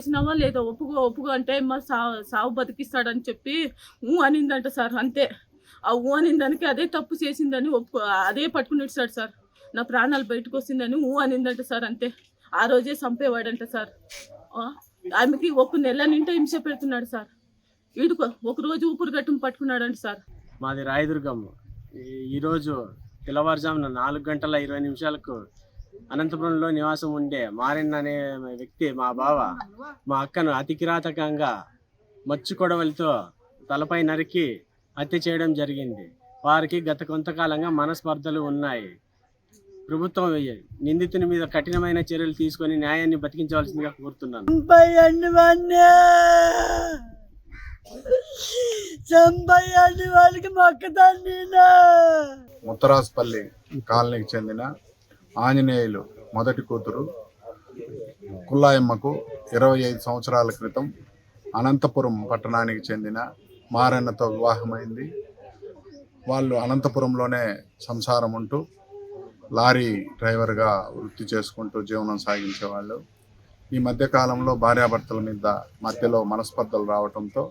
చేసినావా లేదా ఒప్పుకో అంటే మా సావు బతికిస్తాడని చెప్పి అనిందంట సార్. అంతే. ఆ అనిన దానికి అదే తప్పు చేసిందని అదే పట్టుకునిస్తాడు సార్. నా ప్రాణాలు బయటకు వస్తుందని అనిందంట సార్. అంతే. ఆ రోజే చంపేవాడంట సార్. ఆమెకి 1 నెల నిండా హింస పెడుతున్నాడు సార్. వీడుకో ఒకరోజు ఊపిరి గట్టును పట్టుకున్నాడంట సార్. మాది రాయదుర్గం. ఈరోజు తెల్లవారుజామున 4:20 అనంతపురంలో నివాసం ఉండే మారెన్ అనే వ్యక్తి మా బావ మా అక్కను అతి కిరాతకంగా మచ్చు కొడవలితో తలపై నరికి హత్య చేయడం జరిగింది. వారికి గత కొంతకాలంగా మనస్పర్ధలు ఉన్నాయి. ప్రభుత్వం నిందితుని మీద కఠినమైన చర్యలు తీసుకొని న్యాయాన్ని బతికించవలసిందిగా కోరుతున్నాను. ముత్తరాజపల్లి కాలనీకి చెందిన ఆంజనేయులు మొదటి కూతురు కుల్లాయమ్మకు 25 సంవత్సరాల క్రితం అనంతపురం పట్టణానికి చెందిన మారన్నతో వివాహమైంది. వాళ్ళు అనంతపురంలోనే సంసారం ఉంటూ లారీ డ్రైవర్గా వృత్తి చేసుకుంటూ జీవనం సాగించేవాళ్ళు. ఈ మధ్యకాలంలో భార్యాభర్తల మధ్యలో మనస్పర్ధలు రావడంతో